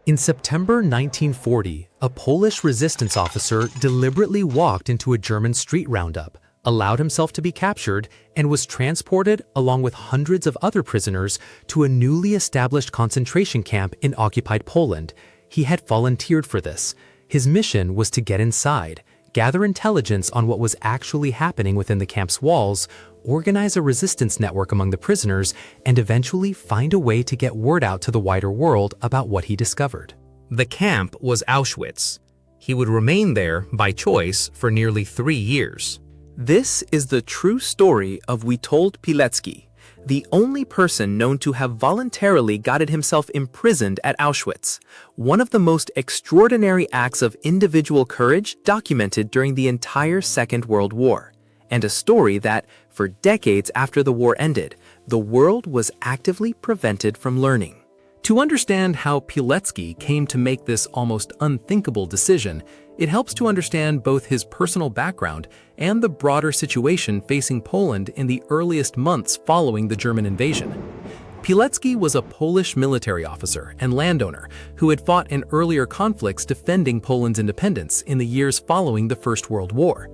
In September 1940, a Polish resistance officer deliberately walked into a German street roundup, allowed himself to be captured, and was transported, along with hundreds of other prisoners, to a newly established concentration camp in occupied Poland. He had volunteered for this. His mission was to get inside, gather intelligence on what was actually happening within the camp's walls, organize a resistance network among the prisoners, and eventually find a way to get word out to the wider world about what he discovered. The camp was Auschwitz. He would remain there, by choice, for nearly 3 years. This is the true story of Witold Pilecki, the only person known to have voluntarily gotten himself imprisoned at Auschwitz, one of the most extraordinary acts of individual courage documented during the entire Second World War, and a story that, for decades after the war ended, the world was actively prevented from learning. To understand how Pilecki came to make this almost unthinkable decision, it helps to understand both his personal background and the broader situation facing Poland in the earliest months following the German invasion. Pilecki was a Polish military officer and landowner who had fought in earlier conflicts defending Poland's independence in the years following the First World War.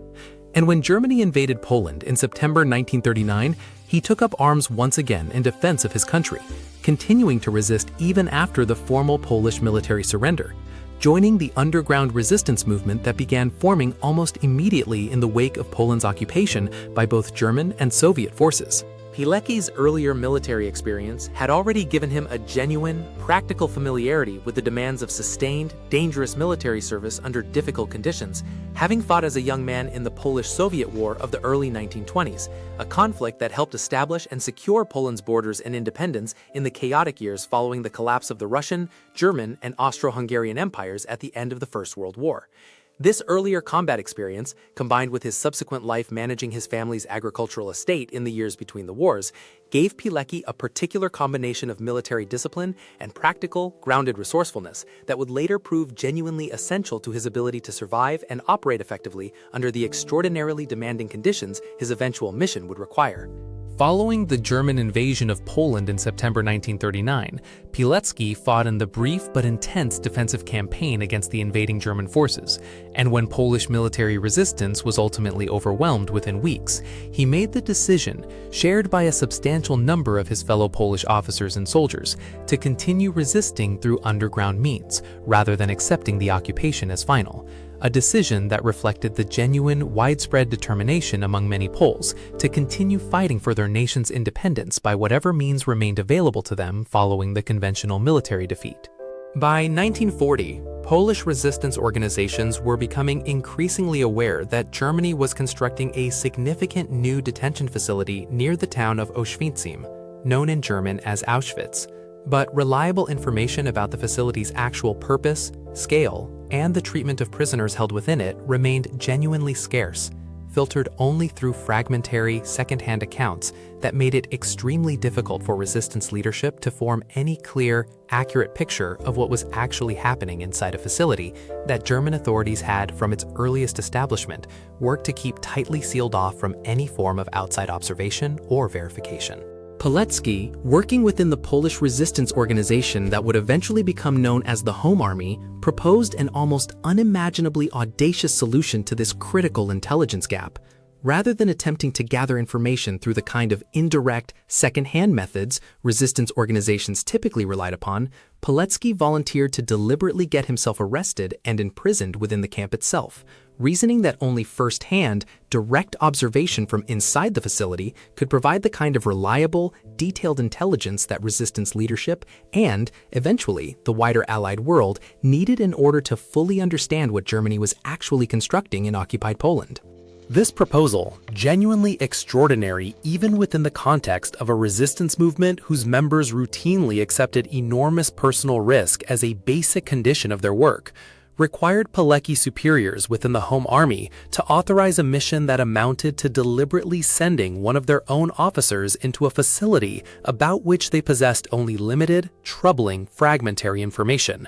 And when Germany invaded Poland in September 1939, he took up arms once again in defense of his country, continuing to resist even after the formal Polish military surrender, joining the underground resistance movement that began forming almost immediately in the wake of Poland's occupation by both German and Soviet forces. Pilecki's earlier military experience had already given him a genuine, practical familiarity with the demands of sustained, dangerous military service under difficult conditions, having fought as a young man in the Polish-Soviet War of the early 1920s, a conflict that helped establish and secure Poland's borders and independence in the chaotic years following the collapse of the Russian, German, and Austro-Hungarian empires at the end of the First World War. This earlier combat experience, combined with his subsequent life managing his family's agricultural estate in the years between the wars, gave Pilecki a particular combination of military discipline and practical, grounded resourcefulness that would later prove genuinely essential to his ability to survive and operate effectively under the extraordinarily demanding conditions his eventual mission would require. Following the German invasion of Poland in September 1939, Pilecki fought in the brief but intense defensive campaign against the invading German forces, and when Polish military resistance was ultimately overwhelmed within weeks, he made the decision, shared by a substantial number of his fellow Polish officers and soldiers, to continue resisting through underground means, rather than accepting the occupation as final. A decision that reflected the genuine, widespread determination among many Poles to continue fighting for their nation's independence by whatever means remained available to them following the conventional military defeat. By 1940, Polish resistance organizations were becoming increasingly aware that Germany was constructing a significant new detention facility near the town of Auschwitz, known in German as Auschwitz. But reliable information about the facility's actual purpose, scale, and the treatment of prisoners held within it remained genuinely scarce, filtered only through fragmentary, second-hand accounts that made it extremely difficult for resistance leadership to form any clear, accurate picture of what was actually happening inside a facility that German authorities had, from its earliest establishment, worked to keep tightly sealed off from any form of outside observation or verification. Pilecki, working within the Polish resistance organization that would eventually become known as the Home Army, proposed an almost unimaginably audacious solution to this critical intelligence gap. Rather than attempting to gather information through the kind of indirect, second-hand methods resistance organizations typically relied upon, Pilecki volunteered to deliberately get himself arrested and imprisoned within the camp itself, reasoning that only first-hand, direct observation from inside the facility could provide the kind of reliable, detailed intelligence that resistance leadership and, eventually, the wider Allied world needed in order to fully understand what Germany was actually constructing in occupied Poland. This proposal, genuinely extraordinary even within the context of a resistance movement whose members routinely accepted enormous personal risk as a basic condition of their work, required Pilecki superiors within the Home Army to authorize a mission that amounted to deliberately sending one of their own officers into a facility about which they possessed only limited, troubling, fragmentary information,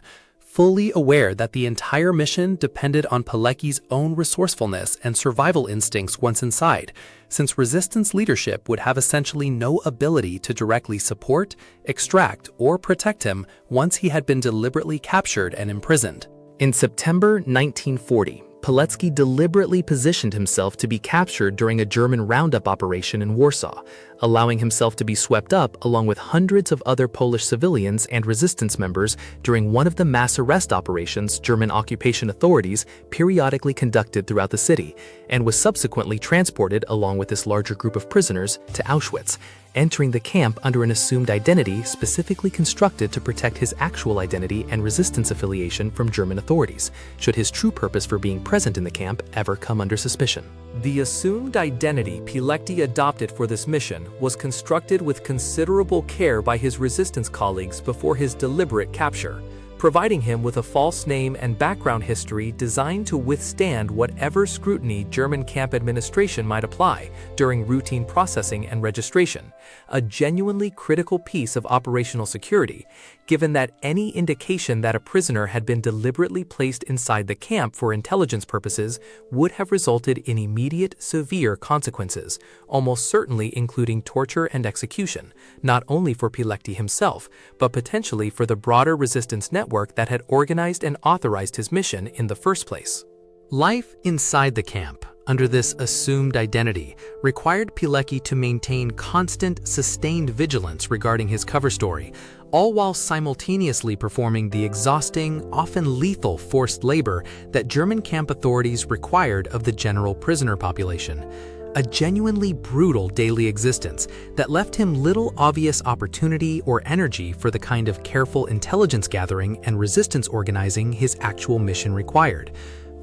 fully aware that the entire mission depended on Pilecki's own resourcefulness and survival instincts once inside, since resistance leadership would have essentially no ability to directly support, extract, or protect him once he had been deliberately captured and imprisoned. In September 1940, Pilecki deliberately positioned himself to be captured during a German roundup operation in Warsaw, allowing himself to be swept up along with hundreds of other Polish civilians and resistance members during one of the mass arrest operations German occupation authorities periodically conducted throughout the city, and was subsequently transported along with this larger group of prisoners to Auschwitz, entering the camp under an assumed identity specifically constructed to protect his actual identity and resistance affiliation from German authorities, should his true purpose for being present in the camp ever come under suspicion. The assumed identity Pilecki adopted for this mission was constructed with considerable care by his resistance colleagues before his deliberate capture, providing him with a false name and background history designed to withstand whatever scrutiny German camp administration might apply during routine processing and registration, a genuinely critical piece of operational security, given that any indication that a prisoner had been deliberately placed inside the camp for intelligence purposes would have resulted in immediate, severe consequences, almost certainly including torture and execution, not only for Pilecki himself, but potentially for the broader resistance network that had organized and authorized his mission in the first place. Life inside the camp, under this assumed identity, required Pilecki to maintain constant, sustained vigilance regarding his cover story, all while simultaneously performing the exhausting, often lethal forced labor that German camp authorities required of the general prisoner population. A genuinely brutal daily existence that left him little obvious opportunity or energy for the kind of careful intelligence gathering and resistance organizing his actual mission required,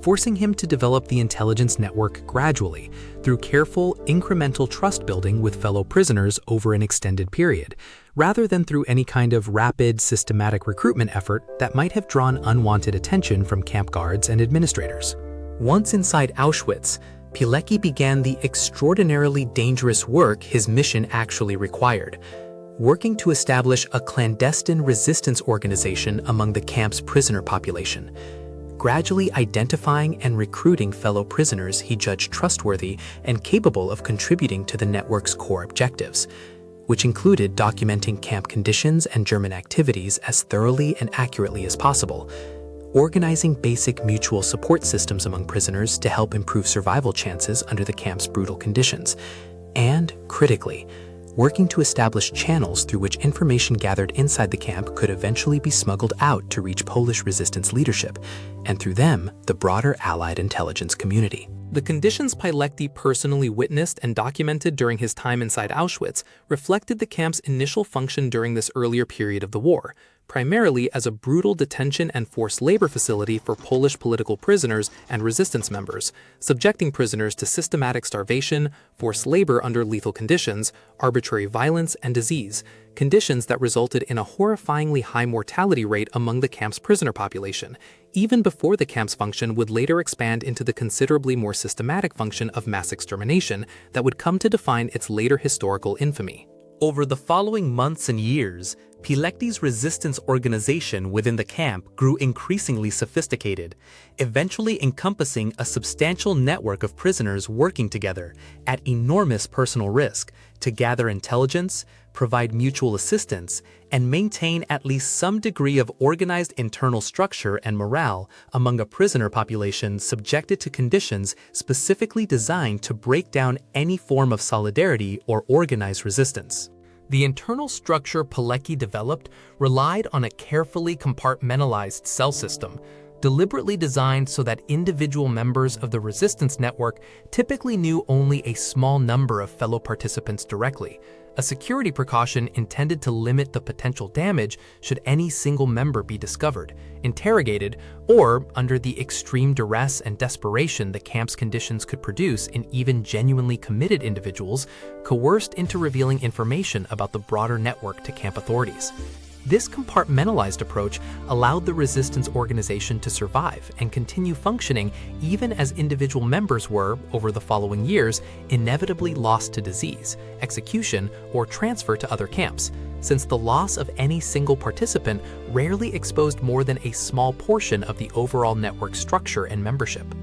forcing him to develop the intelligence network gradually, through careful, incremental trust building with fellow prisoners over an extended period, rather than through any kind of rapid, systematic recruitment effort that might have drawn unwanted attention from camp guards and administrators. Once inside Auschwitz, Pilecki began the extraordinarily dangerous work his mission actually required, working to establish a clandestine resistance organization among the camp's prisoner population, gradually identifying and recruiting fellow prisoners he judged trustworthy and capable of contributing to the network's core objectives, which included documenting camp conditions and German activities as thoroughly and accurately as possible, organizing basic mutual support systems among prisoners to help improve survival chances under the camp's brutal conditions, and, critically, working to establish channels through which information gathered inside the camp could eventually be smuggled out to reach Polish resistance leadership, and through them, the broader Allied intelligence community. The conditions Pilecki personally witnessed and documented during his time inside Auschwitz reflected the camp's initial function during this earlier period of the war, primarily as a brutal detention and forced labor facility for Polish political prisoners and resistance members, subjecting prisoners to systematic starvation, forced labor under lethal conditions, arbitrary violence, and disease, conditions that resulted in a horrifyingly high mortality rate among the camp's prisoner population, even before the camp's function would later expand into the considerably more systematic function of mass extermination that would come to define its later historical infamy. Over the following months and years, Pilecki's resistance organization within the camp grew increasingly sophisticated, eventually encompassing a substantial network of prisoners working together at enormous personal risk to gather intelligence, provide mutual assistance, and maintain at least some degree of organized internal structure and morale among a prisoner population subjected to conditions specifically designed to break down any form of solidarity or organized resistance. The internal structure Pilecki developed relied on a carefully compartmentalized cell system, deliberately designed so that individual members of the resistance network typically knew only a small number of fellow participants directly, a security precaution intended to limit the potential damage should any single member be discovered, interrogated, or, under the extreme duress and desperation the camp's conditions could produce in even genuinely committed individuals, coerced into revealing information about the broader network to camp authorities. This compartmentalized approach allowed the resistance organization to survive and continue functioning even as individual members were, over the following years, inevitably lost to disease, execution, or transfer to other camps, since the loss of any single participant rarely exposed more than a small portion of the overall network structure and membership.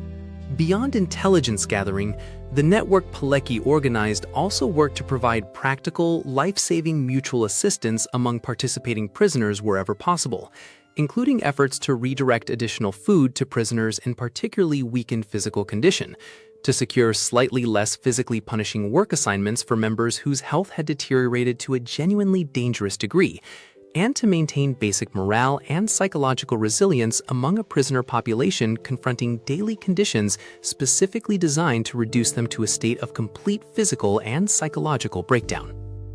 Beyond intelligence gathering, the network Pilecki organized also worked to provide practical, life-saving mutual assistance among participating prisoners wherever possible, including efforts to redirect additional food to prisoners in particularly weakened physical condition, to secure slightly less physically punishing work assignments for members whose health had deteriorated to a genuinely dangerous degree, and to maintain basic morale and psychological resilience among a prisoner population confronting daily conditions specifically designed to reduce them to a state of complete physical and psychological breakdown.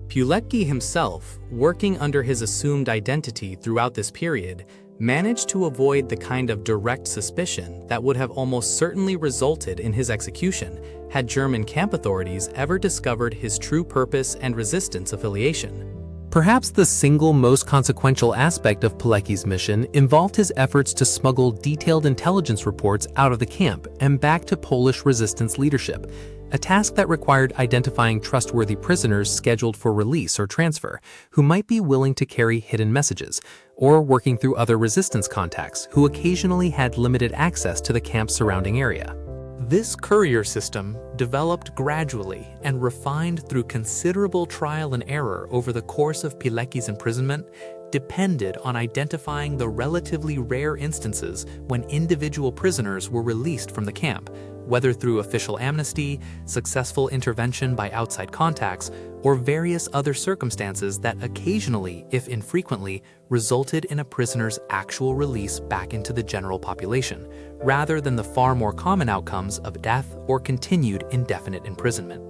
Pilecki himself, working under his assumed identity throughout this period, managed to avoid the kind of direct suspicion that would have almost certainly resulted in his execution had German camp authorities ever discovered his true purpose and resistance affiliation. Perhaps the single most consequential aspect of Pilecki's mission involved his efforts to smuggle detailed intelligence reports out of the camp and back to Polish resistance leadership, a task that required identifying trustworthy prisoners scheduled for release or transfer, who might be willing to carry hidden messages, or working through other resistance contacts who occasionally had limited access to the camp's surrounding area. This courier system, developed gradually and refined through considerable trial and error over the course of Pilecki's imprisonment, depended on identifying the relatively rare instances when individual prisoners were released from the camp, whether through official amnesty, successful intervention by outside contacts, or various other circumstances that occasionally, if infrequently, resulted in a prisoner's actual release back into the general population, rather than the far more common outcomes of death or continued indefinite imprisonment.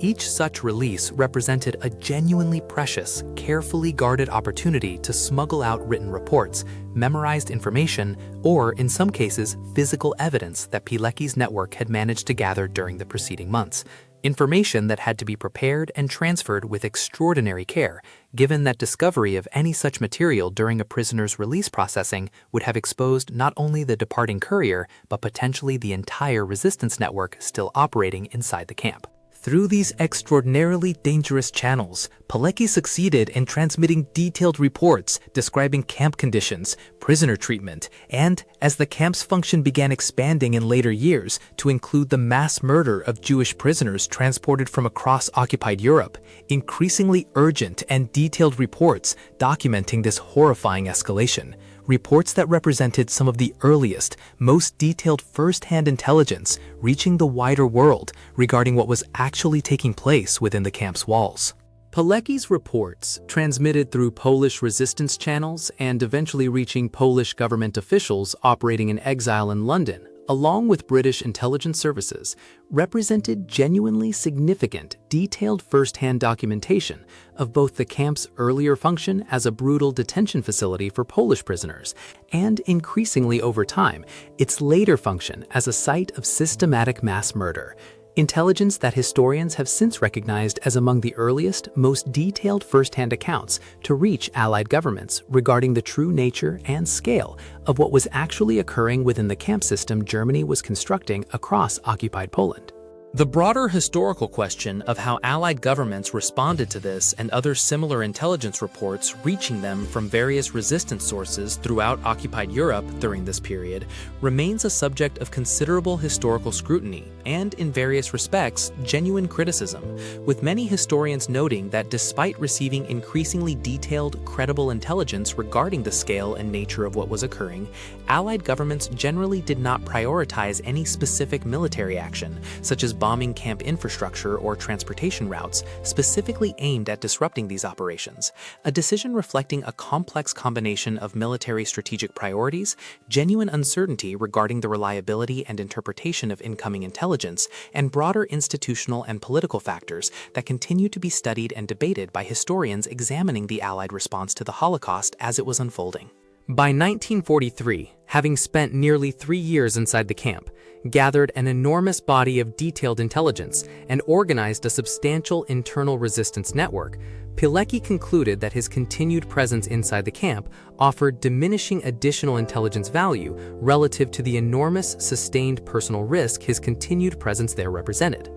Each such release represented a genuinely precious, carefully guarded opportunity to smuggle out written reports, memorized information, or, in some cases, physical evidence that Pilecki's network had managed to gather during the preceding months. Information that had to be prepared and transferred with extraordinary care, given that discovery of any such material during a prisoner's release processing would have exposed not only the departing courier, but potentially the entire resistance network still operating inside the camp. Through these extraordinarily dangerous channels, Pilecki succeeded in transmitting detailed reports describing camp conditions, prisoner treatment, and, as the camp's function began expanding in later years to include the mass murder of Jewish prisoners transported from across occupied Europe, increasingly urgent and detailed reports documenting this horrifying escalation. Reports that represented some of the earliest, most detailed first-hand intelligence reaching the wider world regarding what was actually taking place within the camp's walls. Pilecki's reports, transmitted through Polish resistance channels and eventually reaching Polish government officials operating in exile in London, along with British intelligence services, represented genuinely significant, detailed first-hand documentation of both the camp's earlier function as a brutal detention facility for Polish prisoners, and increasingly over time, its later function as a site of systematic mass murder. Intelligence that historians have since recognized as among the earliest, most detailed first-hand accounts to reach Allied governments regarding the true nature and scale of what was actually occurring within the camp system Germany was constructing across occupied Poland. The broader historical question of how Allied governments responded to this and other similar intelligence reports reaching them from various resistance sources throughout occupied Europe during this period remains a subject of considerable historical scrutiny and, in various respects, genuine criticism, with many historians noting that despite receiving increasingly detailed, credible intelligence regarding the scale and nature of what was occurring, Allied governments generally did not prioritize any specific military action, such as bombing camp infrastructure or transportation routes, specifically aimed at disrupting these operations, a decision reflecting a complex combination of military strategic priorities, genuine uncertainty regarding the reliability and interpretation of incoming intelligence, and broader institutional and political factors that continue to be studied and debated by historians examining the Allied response to the Holocaust as it was unfolding. By 1943, having spent nearly 3 years inside the camp, gathered an enormous body of detailed intelligence, and organized a substantial internal resistance network, Pilecki concluded that his continued presence inside the camp offered diminishing additional intelligence value relative to the enormous sustained personal risk his continued presence there represented,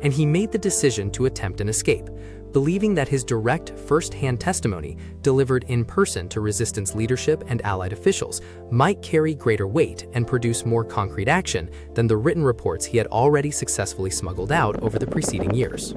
and he made the decision to attempt an escape, believing that his direct first-hand testimony delivered in person to resistance leadership and allied officials might carry greater weight and produce more concrete action than the written reports he had already successfully smuggled out over the preceding years.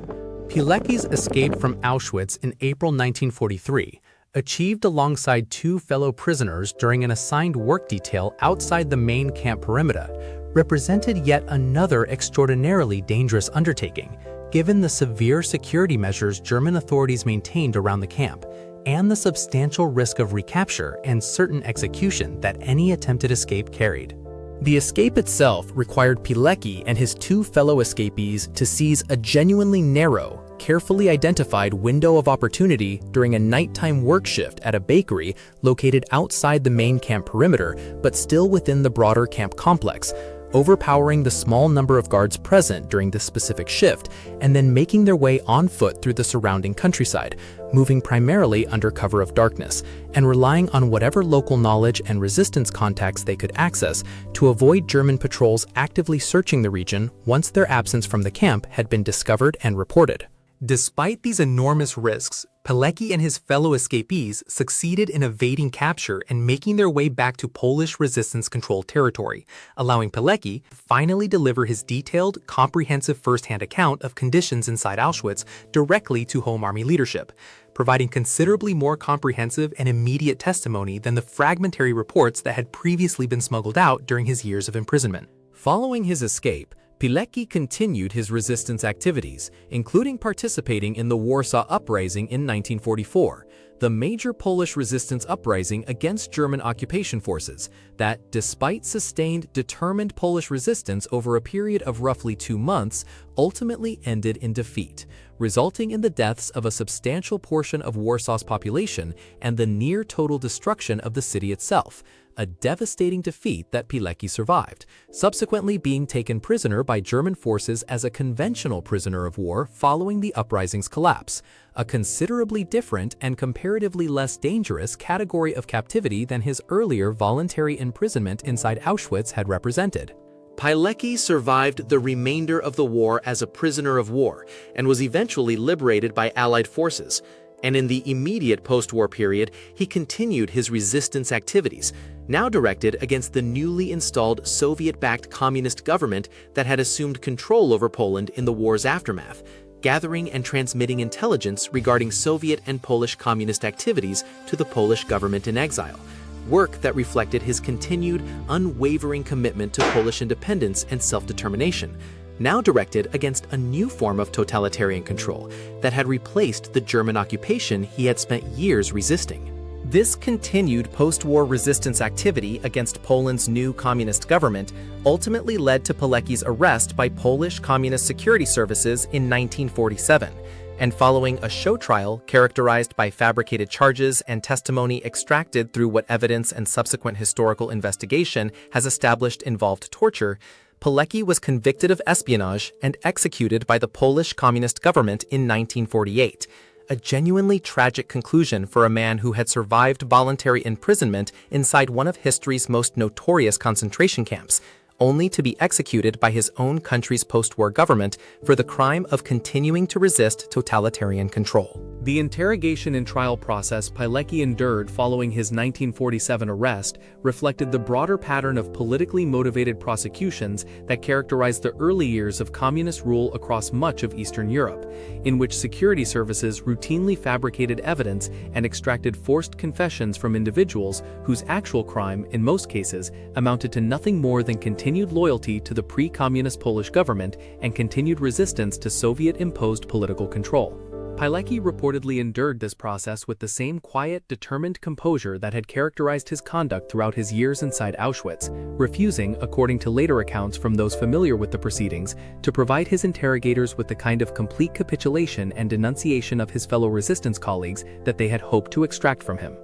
Pilecki's escape from Auschwitz in April 1943, achieved alongside 2 fellow prisoners during an assigned work detail outside the main camp perimeter, represented yet another extraordinarily dangerous undertaking, given the severe security measures German authorities maintained around the camp, and the substantial risk of recapture and certain execution that any attempted escape carried. The escape itself required Pilecki and his 2 fellow escapees to seize a genuinely narrow, carefully identified window of opportunity during a nighttime work shift at a bakery located outside the main camp perimeter but still within the broader camp complex, overpowering the small number of guards present during this specific shift, and then making their way on foot through the surrounding countryside, moving primarily under cover of darkness, and relying on whatever local knowledge and resistance contacts they could access to avoid German patrols actively searching the region once their absence from the camp had been discovered and reported. Despite these enormous risks, Pilecki and his fellow escapees succeeded in evading capture and making their way back to Polish resistance-controlled territory, allowing Pilecki to finally deliver his detailed, comprehensive first-hand account of conditions inside Auschwitz directly to Home Army leadership, providing considerably more comprehensive and immediate testimony than the fragmentary reports that had previously been smuggled out during his years of imprisonment. Following his escape, Pilecki continued his resistance activities, including participating in the Warsaw Uprising in 1944, the major Polish resistance uprising against German occupation forces that, despite sustained, determined Polish resistance over a period of roughly 2 months, ultimately ended in defeat, resulting in the deaths of a substantial portion of Warsaw's population and the near-total destruction of the city itself, a devastating defeat that Pilecki survived, subsequently being taken prisoner by German forces as a conventional prisoner of war following the uprising's collapse, a considerably different and comparatively less dangerous category of captivity than his earlier voluntary imprisonment inside Auschwitz had represented. Pilecki survived the remainder of the war as a prisoner of war and was eventually liberated by Allied forces, and in the immediate post-war period, he continued his resistance activities, now directed against the newly installed Soviet-backed communist government that had assumed control over Poland in the war's aftermath, gathering and transmitting intelligence regarding Soviet and Polish communist activities to the Polish government in exile, work that reflected his continued, unwavering commitment to Polish independence and self-determination, now directed against a new form of totalitarian control that had replaced the German occupation he had spent years resisting. This continued post-war resistance activity against Poland's new communist government ultimately led to Pilecki's arrest by Polish Communist Security Services in 1947, and following a show trial characterized by fabricated charges and testimony extracted through what evidence and subsequent historical investigation has established involved torture, Pilecki was convicted of espionage and executed by the Polish Communist government in 1948, a genuinely tragic conclusion for a man who had survived voluntary imprisonment inside one of history's most notorious concentration camps, only to be executed by his own country's post-war government for the crime of continuing to resist totalitarian control. The interrogation and trial process Pilecki endured following his 1947 arrest reflected the broader pattern of politically motivated prosecutions that characterized the early years of communist rule across much of Eastern Europe, in which security services routinely fabricated evidence and extracted forced confessions from individuals whose actual crime, in most cases, amounted to nothing more than continued loyalty to the pre-communist Polish government and continued resistance to Soviet-imposed political control. Pilecki reportedly endured this process with the same quiet, determined composure that had characterized his conduct throughout his years inside Auschwitz, refusing, according to later accounts from those familiar with the proceedings, to provide his interrogators with the kind of complete capitulation and denunciation of his fellow resistance colleagues that they had hoped to extract from him.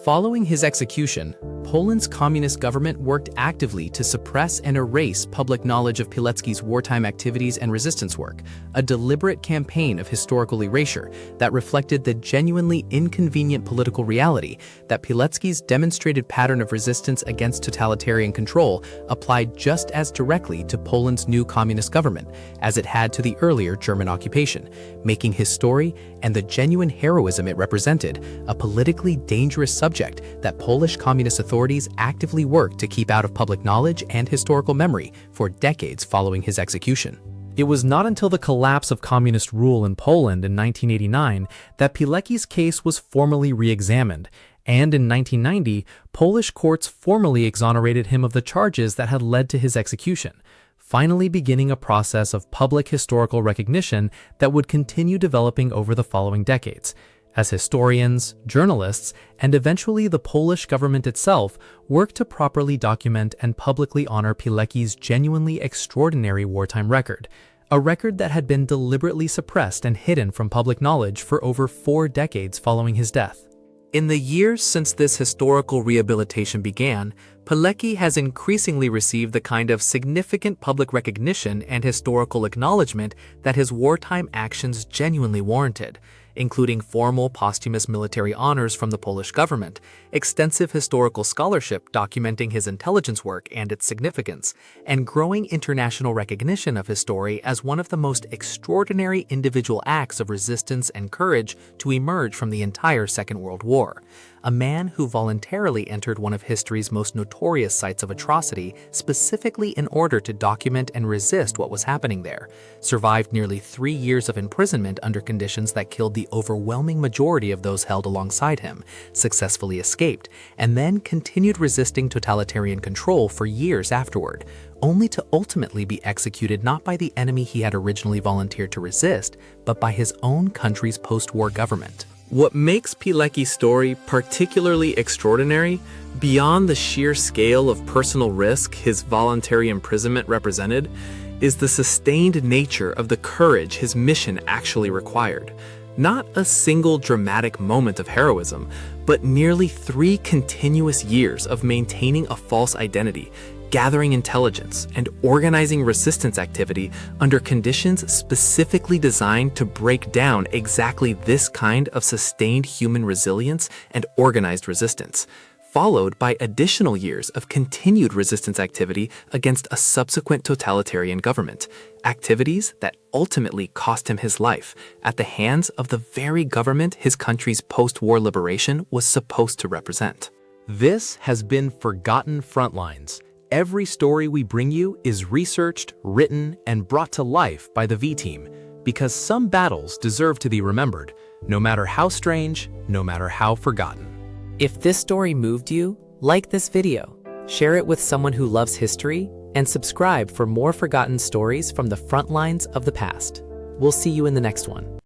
Following his execution, Poland's communist government worked actively to suppress and erase public knowledge of Pilecki's wartime activities and resistance work, a deliberate campaign of historical erasure that reflected the genuinely inconvenient political reality that Pilecki's demonstrated pattern of resistance against totalitarian control applied just as directly to Poland's new communist government as it had to the earlier German occupation, making his story and the genuine heroism it represented a politically dangerous subject that Polish communist authorities actively worked to keep out of public knowledge and historical memory for decades following his execution. It was not until the collapse of communist rule in Poland in 1989 that Pilecki's case was formally re-examined, and in 1990, Polish courts formally exonerated him of the charges that had led to his execution, finally beginning a process of public historical recognition that would continue developing over the following decades, as historians, journalists, and eventually the Polish government itself worked to properly document and publicly honor Pilecki's genuinely extraordinary wartime record, a record that had been deliberately suppressed and hidden from public knowledge for over 4 decades following his death. In the years since this historical rehabilitation began, Pilecki has increasingly received the kind of significant public recognition and historical acknowledgement that his wartime actions genuinely warranted, including formal posthumous military honors from the Polish government, extensive historical scholarship documenting his intelligence work and its significance, and growing international recognition of his story as one of the most extraordinary individual acts of resistance and courage to emerge from the entire Second World War. A man who voluntarily entered one of history's most notorious sites of atrocity specifically in order to document and resist what was happening there, survived nearly 3 years of imprisonment under conditions that killed the overwhelming majority of those held alongside him, successfully escaped, and then continued resisting totalitarian control for years afterward, only to ultimately be executed not by the enemy he had originally volunteered to resist, but by his own country's post-war government. What makes Pilecki's story particularly extraordinary, beyond the sheer scale of personal risk his voluntary imprisonment represented, is the sustained nature of the courage his mission actually required. Not a single dramatic moment of heroism, but nearly 3 continuous years of maintaining a false identity, gathering intelligence, and organizing resistance activity under conditions specifically designed to break down exactly this kind of sustained human resilience and organized resistance, followed by additional years of continued resistance activity against a subsequent totalitarian government, activities that ultimately cost him his life at the hands of the very government his country's post-war liberation was supposed to represent. This has been Forgotten Frontlines. Every story we bring you is researched, written, and brought to life by the V-Team, because some battles deserve to be remembered, no matter how strange, no matter how forgotten. If this story moved you, like this video, share it with someone who loves history, and subscribe for more forgotten stories from the front lines of the past. We'll see you in the next one.